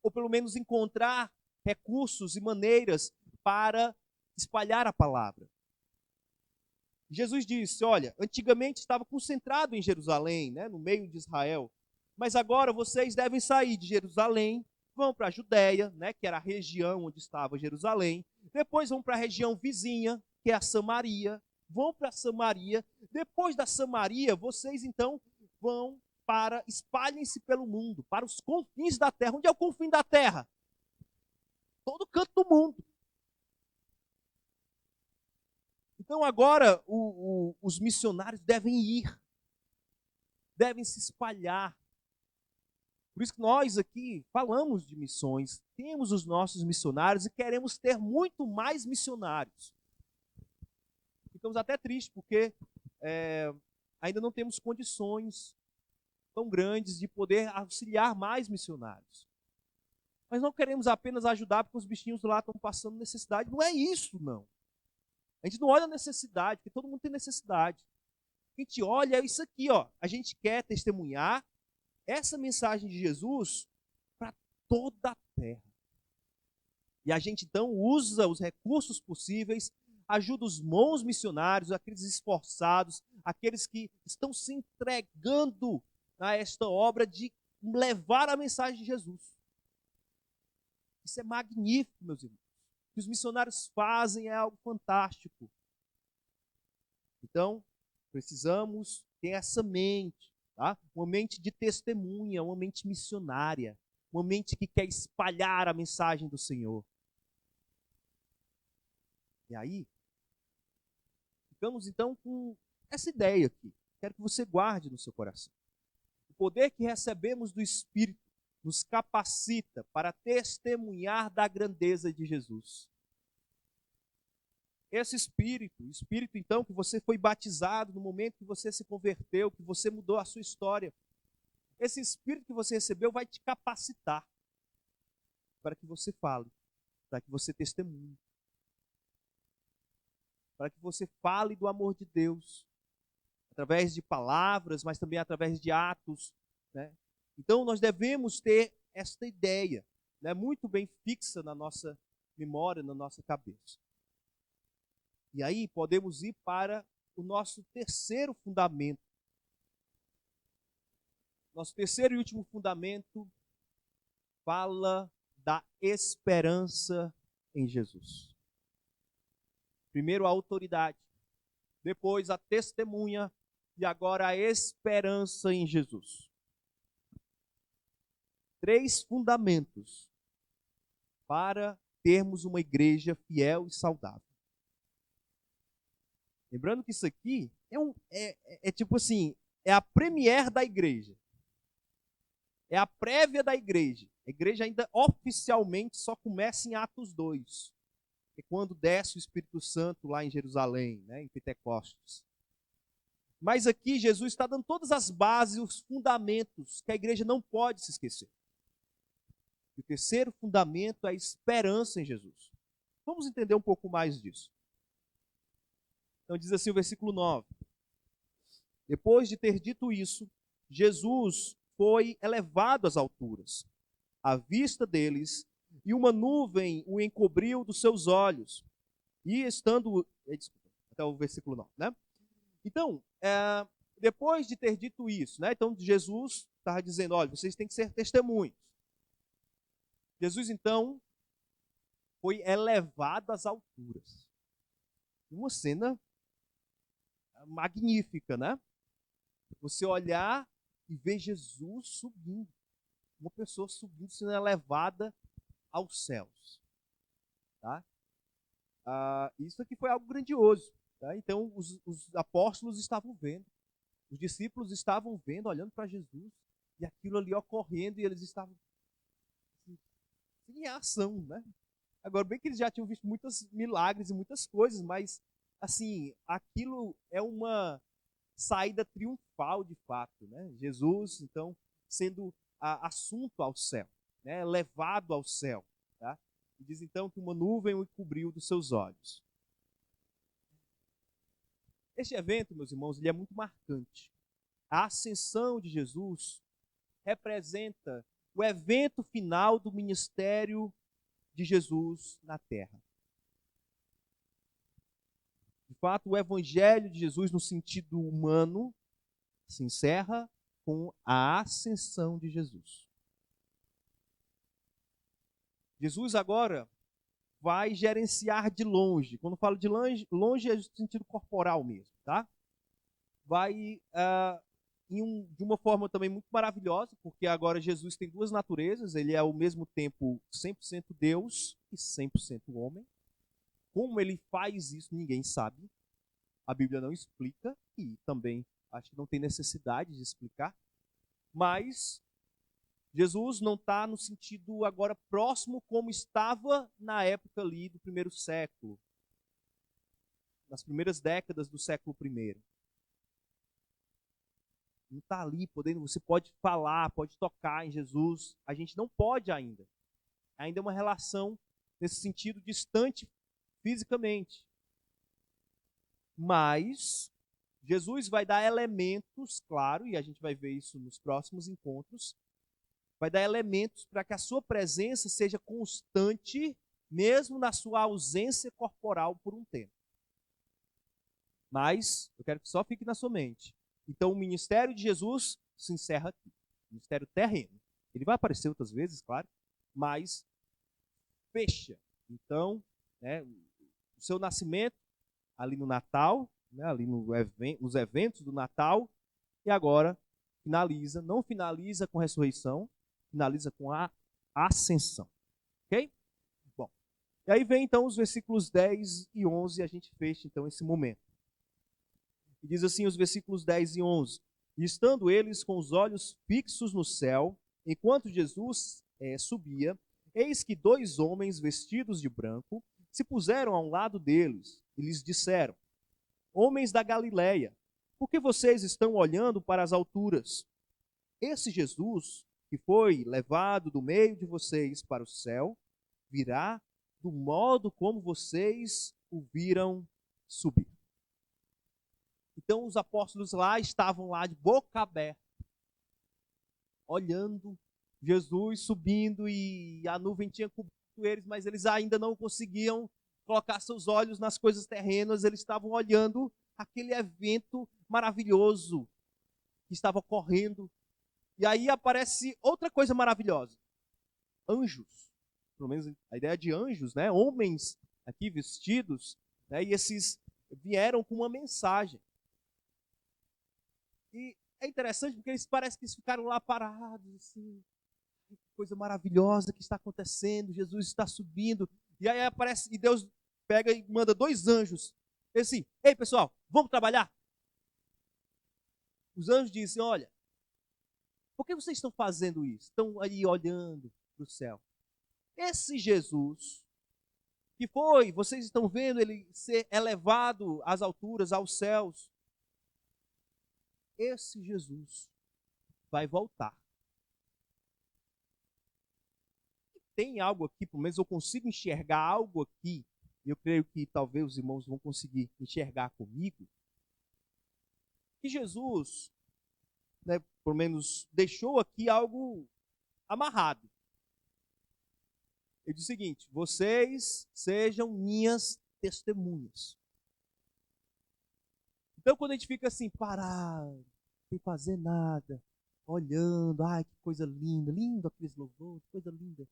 ou pelo menos encontrar recursos e maneiras para espalhar a palavra. Jesus disse, olha, antigamente estava concentrado em Jerusalém, né, no meio de Israel, mas agora vocês devem sair de Jerusalém, vão para a Judéia, né, que era a região onde estava Jerusalém, depois vão para a região vizinha, que é a Samaria, vão para a Samaria, depois da Samaria, vocês então vão para, espalhem-se pelo mundo, para os confins da terra. Onde é o confim da terra? Todo canto do mundo. Então agora os missionários devem ir, devem se espalhar. Por isso que nós aqui falamos de missões, temos os nossos missionários e queremos ter muito mais missionários. Ficamos até tristes porque ainda não temos condições tão grandes de poder auxiliar mais missionários. Mas não queremos apenas ajudar porque os bichinhos lá estão passando necessidade. Não é isso, não. A gente não olha a necessidade, porque todo mundo tem necessidade. A gente olha é isso aqui, ó. A gente quer testemunhar essa mensagem de Jesus para toda a terra. E a gente então usa os recursos possíveis, ajuda os bons missionários, aqueles esforçados, aqueles que estão se entregando a esta obra de levar a mensagem de Jesus. Isso é magnífico, meus irmãos. O que os missionários fazem é algo fantástico. Então, precisamos ter essa mente, tá? Uma mente de testemunha, uma mente missionária, uma mente que quer espalhar a mensagem do Senhor. E aí, ficamos então com essa ideia aqui. Quero que você guarde no seu coração. O poder que recebemos do Espírito nos capacita para testemunhar da grandeza de Jesus. Esse Espírito, o Espírito então que você foi batizado no momento que você se converteu, que você mudou a sua história, esse Espírito que você recebeu vai te capacitar para que você fale, para que você testemunhe, para que você fale do amor de Deus, através de palavras, mas também através de atos, né? Então nós devemos ter esta ideia, né, muito bem fixa na nossa memória, na nossa cabeça. E aí podemos ir para o nosso terceiro fundamento. Nosso terceiro e último fundamento fala da esperança em Jesus. Primeiro a autoridade, depois a testemunha e agora a esperança em Jesus. 3 fundamentos para termos uma igreja fiel e saudável. Lembrando que isso aqui é tipo assim, é a premiere da igreja. É a prévia da igreja. A igreja ainda oficialmente só começa em Atos 2. É quando desce o Espírito Santo lá em Jerusalém, né, em Pentecostes. Mas aqui Jesus está dando todas as bases, os fundamentos que a igreja não pode se esquecer. E o terceiro fundamento é a esperança em Jesus. Vamos entender um pouco mais disso. Então diz assim o versículo 9. Depois de ter dito isso, Jesus foi elevado às alturas, à vista deles, e uma nuvem o encobriu dos seus olhos. E estando... Desculpa, até o versículo 9, né? Então, depois de ter dito isso, né? Então Jesus estava dizendo, olha, vocês têm que ser testemunhos. Jesus, então, foi elevado às alturas. Uma cena magnífica, né? Você olhar e ver Jesus subindo. Uma pessoa subindo, sendo elevada aos céus. Tá? Isso aqui foi algo grandioso. Tá? Então, os apóstolos estavam vendo, os discípulos estavam vendo, olhando para Jesus, e aquilo ali ocorrendo, e eles estavam assim, em ação, né? Agora, bem que eles já tinham visto muitos milagres e muitas coisas, mas, assim, aquilo é uma saída triunfal de fato, né? Jesus, então, sendo assunto ao céu, né? Levado ao céu, tá? E diz então que uma nuvem o cobriu dos seus olhos. Este evento, meus irmãos, ele é muito marcante. A ascensão de Jesus representa o evento final do ministério de Jesus na terra. De fato, o evangelho de Jesus, no sentido humano, se encerra com a ascensão de Jesus. Jesus agora vai gerenciar de longe. Quando falo de longe, longe é no sentido corporal mesmo, tá? Vai de uma forma também muito maravilhosa, porque agora Jesus tem duas naturezas, ele é ao mesmo tempo 100% Deus e 100% homem. Como ele faz isso, ninguém sabe. A Bíblia não explica e também acho que não tem necessidade de explicar. Mas Jesus não está no sentido agora próximo como estava na época ali do primeiro século, nas primeiras décadas do século I. Não está ali podendo, você pode falar, pode tocar em Jesus. A gente não pode ainda. Ainda é uma relação nesse sentido distante fisicamente. Mas Jesus vai dar elementos, claro, e a gente vai ver isso nos próximos encontros, vai dar elementos para que a sua presença seja constante, mesmo na sua ausência corporal por um tempo. Mas eu quero que só fique na sua mente. Então o ministério de Jesus se encerra aqui. Ministério terreno. Ele vai aparecer outras vezes, claro, mas fecha. Então, né, o seu nascimento ali no Natal, né, ali nos eventos do Natal, e agora finaliza, não finaliza com a ressurreição, finaliza com a ascensão. Ok? Bom, e aí vem então os versículos 10 e 11, e a gente fecha então esse momento. E diz assim os versículos 10 e 11: E estando eles com os olhos fixos no céu, enquanto Jesus subia, eis que dois homens vestidos de branco se puseram ao lado deles e lhes disseram: Homens da Galileia, por que vocês estão olhando para as alturas? Esse Jesus, que foi levado do meio de vocês para o céu, virá do modo como vocês o viram subir. Então os apóstolos lá estavam lá de boca aberta, olhando Jesus subindo, e a nuvem tinha coberto eles, mas eles ainda não conseguiam colocar seus olhos nas coisas terrenas, eles estavam olhando aquele evento maravilhoso que estava ocorrendo. E aí aparece outra coisa maravilhosa: anjos. Pelo menos a ideia de anjos, né? Homens aqui vestidos, né? E esses vieram com uma mensagem. E é interessante porque eles parece que eles ficaram lá parados, assim, que coisa maravilhosa que está acontecendo, Jesus está subindo. E aí aparece, e Deus pega e manda dois anjos. Ele assim: Ei pessoal, vamos trabalhar? Os anjos dizem: Olha, por que vocês estão fazendo isso? Estão aí olhando para o céu. Esse Jesus, que foi, vocês estão vendo ele ser elevado às alturas, aos céus. Esse Jesus vai voltar. Tem algo aqui, pelo menos eu consigo enxergar algo aqui, e eu creio que talvez os irmãos vão conseguir enxergar comigo, que Jesus, né, pelo menos deixou aqui algo amarrado. Ele diz o seguinte: vocês sejam minhas testemunhas. Então, quando a gente fica assim, parado, sem fazer nada, olhando, ai, que coisa linda, lindo aqueles louvores, coisa linda.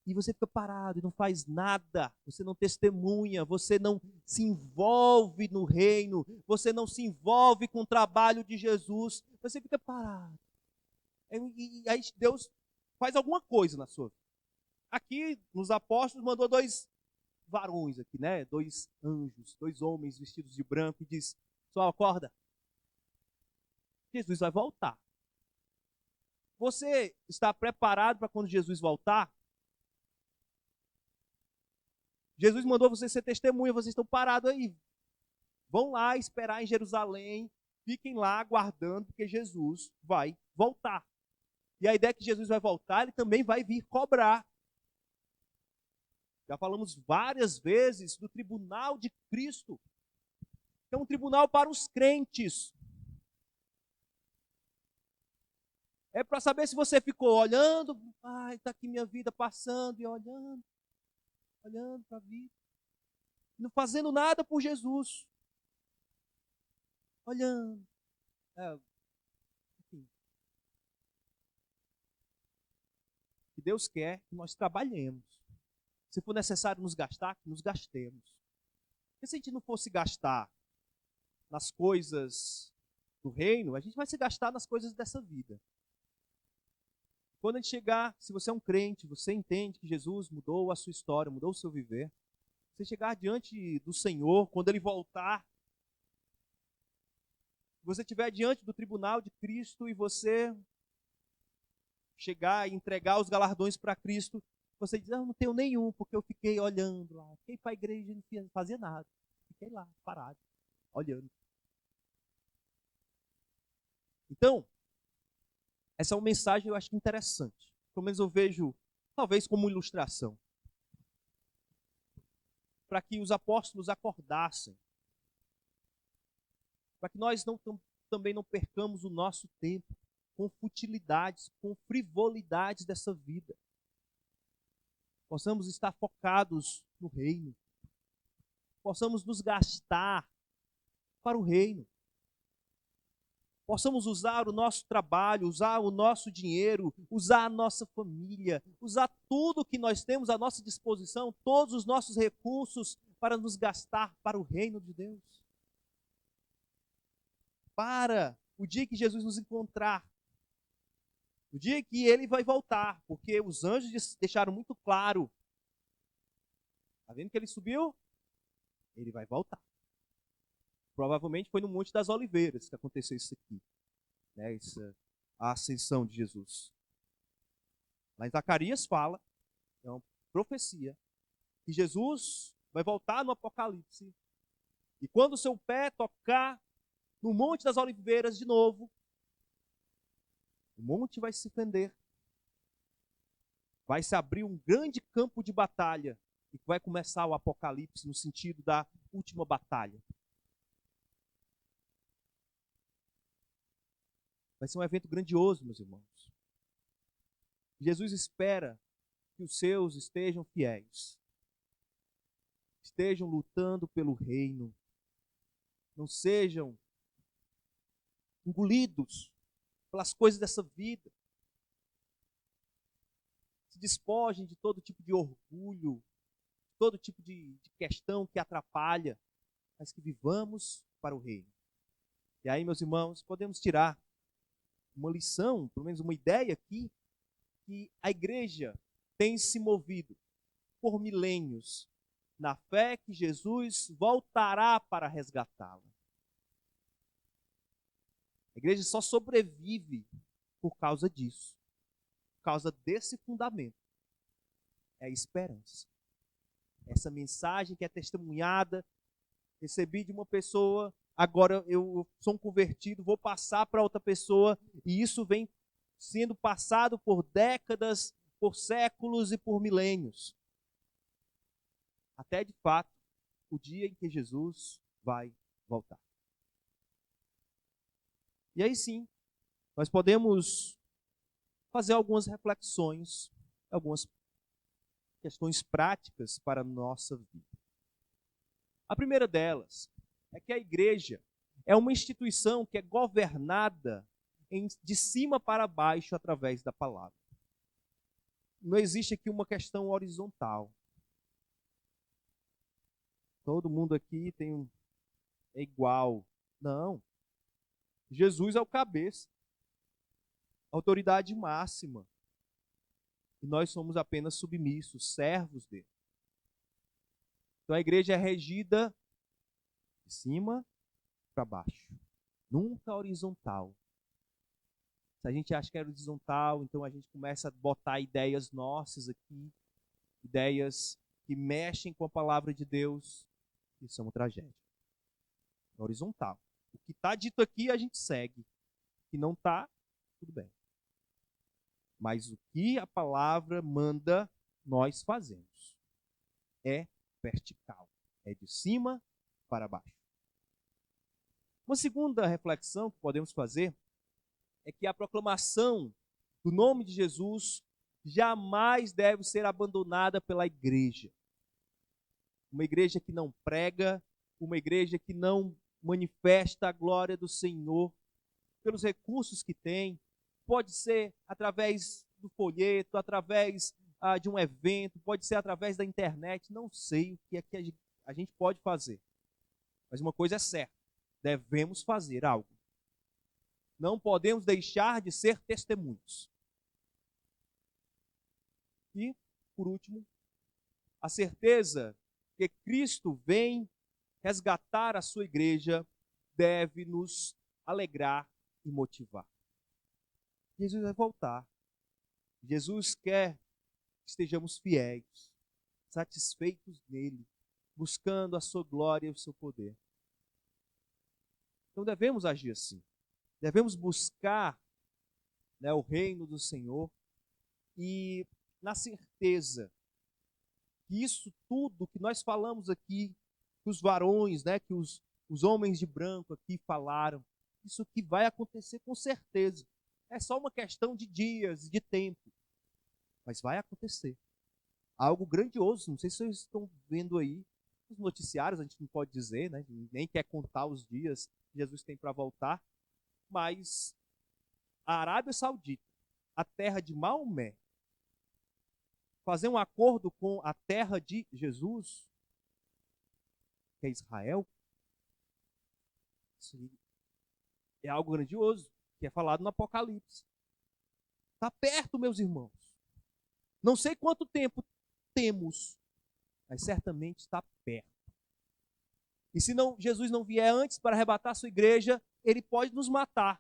E você fica parado e não faz nada, você não testemunha, você não se envolve no reino, você não se envolve com o trabalho de Jesus, você fica parado. E aí Deus faz alguma coisa na sua vida. Aqui, nos apóstolos, mandou dois varões aqui, né? 2 anjos, 2 homens vestidos de branco, e diz: pessoal, acorda. Jesus vai voltar. Você está preparado para quando Jesus voltar? Jesus mandou você ser testemunha, vocês estão parados aí. Vão lá esperar em Jerusalém, fiquem lá aguardando, porque Jesus vai voltar. E a ideia é que Jesus vai voltar, ele também vai vir cobrar. Já falamos várias vezes do tribunal de Cristo. É um tribunal para os crentes. É para saber se você ficou olhando, está aqui minha vida passando, e olhando para a vida, não fazendo nada por Jesus. Olhando. Enfim. Que Deus quer que nós trabalhemos. Se for necessário nos gastar, que nos gastemos. Porque se a gente não fosse gastar nas coisas do reino, a gente vai se gastar nas coisas dessa vida. Quando a gente chegar, se você é um crente, você entende que Jesus mudou a sua história, mudou o seu viver. Você chegar diante do Senhor, quando Ele voltar, você estiver diante do tribunal de Cristo e você chegar e entregar os galardões para Cristo, você diz: eu não tenho nenhum, porque eu fiquei olhando lá. Fiquei para a igreja e não fazia nada. Fiquei lá, parado, olhando. Então, essa é uma mensagem eu acho interessante. Pelo menos eu vejo, talvez como ilustração. Para que os apóstolos acordassem. Para que nós também não percamos o nosso tempo com futilidades, com frivolidades dessa vida. Possamos estar focados no reino. Possamos nos gastar para o reino. Possamos usar o nosso trabalho, usar o nosso dinheiro, usar a nossa família, usar tudo que nós temos à nossa disposição, todos os nossos recursos para nos gastar para o reino de Deus. Para o dia que Jesus nos encontrar, o dia que Ele vai voltar, porque os anjos deixaram muito claro. Está vendo que Ele subiu? Ele vai voltar. Provavelmente foi no Monte das Oliveiras que aconteceu isso aqui, né? A ascensão de Jesus. Lá em Zacarias fala, é uma profecia, que Jesus vai voltar no Apocalipse. E quando o seu pé tocar no Monte das Oliveiras de novo, o monte vai se fender. Vai se abrir um grande campo de batalha. E vai começar o Apocalipse no sentido da última batalha. Vai ser um evento grandioso, meus irmãos. Jesus espera que os seus estejam fiéis. Estejam lutando pelo reino. Não sejam engolidos pelas coisas dessa vida. Se despojem de todo tipo de orgulho, todo tipo de questão que atrapalha, mas que vivamos para o reino. E aí, meus irmãos, podemos tirar uma lição, pelo menos uma ideia aqui, que a igreja tem se movido por milênios na fé que Jesus voltará para resgatá-la. A igreja só sobrevive por causa disso, por causa desse fundamento. É a esperança. Essa mensagem que é testemunhada, recebi de uma pessoa, agora eu sou um convertido, vou passar para outra pessoa, e isso vem sendo passado por décadas, por séculos e por milênios. Até de fato, o dia em que Jesus vai voltar. E aí sim, nós podemos fazer algumas reflexões, algumas questões práticas para a nossa vida. A primeira delas é que a igreja é uma instituição que é governada de cima para baixo através da palavra. Não existe aqui uma questão horizontal. Todo mundo aqui é igual. Não. Jesus é o cabeça, autoridade máxima. E nós somos apenas submissos, servos dele. Então a igreja é regida de cima para baixo, nunca horizontal. Se a gente acha que é horizontal, então a gente começa a botar ideias nossas aqui, ideias que mexem com a palavra de Deus. Isso é uma tragédia. É horizontal. O que está dito aqui a gente segue. O que não está, tudo bem. Mas o que a palavra manda, nós fazemos. É vertical. É de cima para baixo. Uma segunda reflexão que podemos fazer é que a proclamação do nome de Jesus jamais deve ser abandonada pela igreja. Uma igreja que não prega, uma igreja que não manifesta a glória do Senhor pelos recursos que tem, pode ser através do folheto, através de um evento, pode ser através da internet, não sei o que é que a gente pode fazer. Mas uma coisa é certa, devemos fazer algo. Não podemos deixar de ser testemunhos. E, por último, a certeza que Cristo vem resgatar a sua igreja deve nos alegrar e motivar. Jesus vai voltar. Jesus quer que estejamos fiéis, satisfeitos nele, buscando a sua glória e o seu poder. Então devemos agir assim. Devemos buscar, o reino do Senhor e na certeza que isso tudo que nós falamos aqui, que os varões, que os homens de branco aqui falaram, isso que vai acontecer com certeza. É só uma questão de dias, de tempo. Mas vai acontecer. Algo grandioso, não sei se vocês estão vendo aí, os noticiários, a gente não pode dizer, nem quer contar os dias que Jesus tem para voltar, mas a Arábia Saudita, a terra de Maomé, fazer um acordo com a terra de Jesus, que é Israel, isso é algo grandioso, que é falado no Apocalipse. Está perto, meus irmãos. Não sei quanto tempo temos, mas certamente está perto. E se Jesus não vier antes para arrebatar a sua igreja, ele pode nos matar.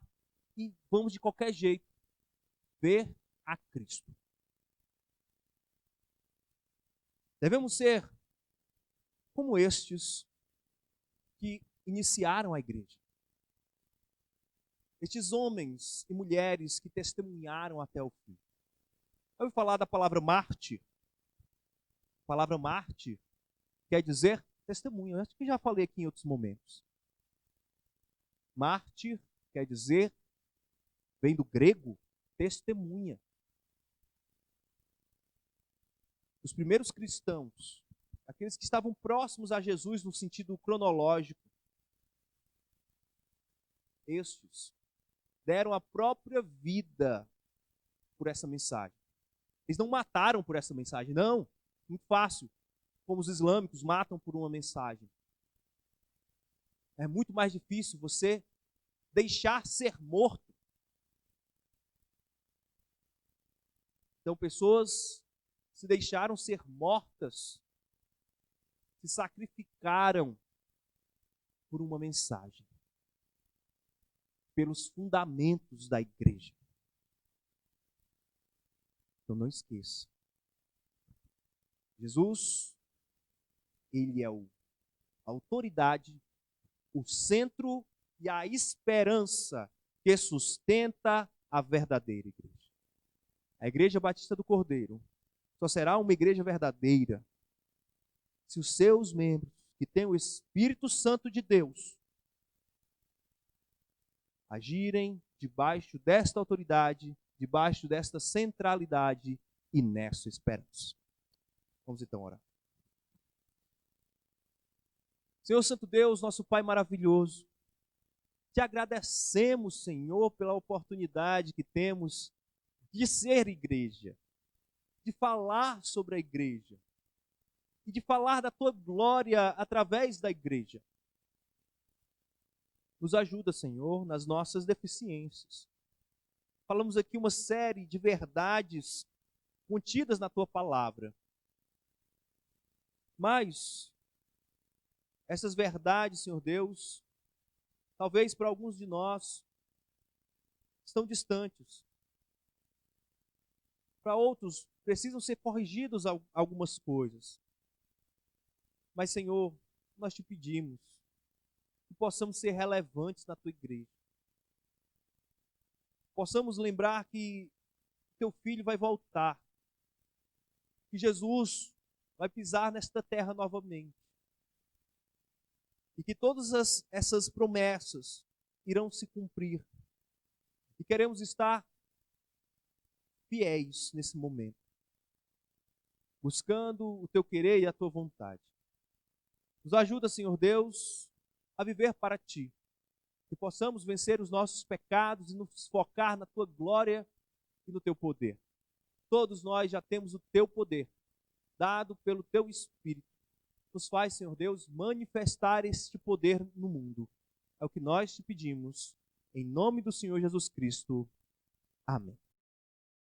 E vamos de qualquer jeito ver a Cristo. Devemos ser como estes que iniciaram a igreja. Estes homens e mulheres que testemunharam até o fim. Eu ouvi falar da palavra mártir. A palavra mártir quer dizer testemunha. Eu acho que já falei aqui em outros momentos. Mártir quer dizer, vem do grego, testemunha. Os primeiros cristãos, aqueles que estavam próximos a Jesus no sentido cronológico, estes deram a própria vida por essa mensagem. Eles não mataram por essa mensagem, não. Muito fácil. Como os islâmicos matam por uma mensagem. É muito mais difícil você deixar ser morto. Então, pessoas se deixaram ser mortas, se sacrificaram por uma mensagem, pelos fundamentos da igreja. Então, não esqueça. Jesus, ele é a autoridade, o centro e a esperança que sustenta a verdadeira igreja. A Igreja Batista do Cordeiro só será uma igreja verdadeira se os seus membros, que têm o Espírito Santo de Deus, agirem debaixo desta autoridade, debaixo desta centralidade e nessa esperança. Vamos então orar. Senhor Santo Deus, nosso Pai maravilhoso, te agradecemos, Senhor, pela oportunidade que temos de ser igreja, de falar sobre a igreja e de falar da tua glória através da igreja. Nos ajuda, Senhor, nas nossas deficiências. Falamos aqui uma série de verdades contidas na tua palavra. Mas Essas verdades, Senhor Deus, talvez para alguns de nós estão distantes. Para outros, precisam ser corrigidos algumas coisas. Mas, Senhor, nós te pedimos que possamos ser relevantes na tua igreja. Possamos lembrar que teu filho vai voltar. Que Jesus vai pisar nesta terra novamente. E que todas essas promessas irão se cumprir. E queremos estar fiéis nesse momento, buscando o teu querer e a tua vontade. Nos ajuda, Senhor Deus, a viver para ti. Que possamos vencer os nossos pecados e nos focar na tua glória e no teu poder. Todos nós já temos o teu poder, dado pelo teu Espírito. Nos faz, Senhor Deus, manifestar este poder no mundo. É o que nós te pedimos, em nome do Senhor Jesus Cristo. Amém.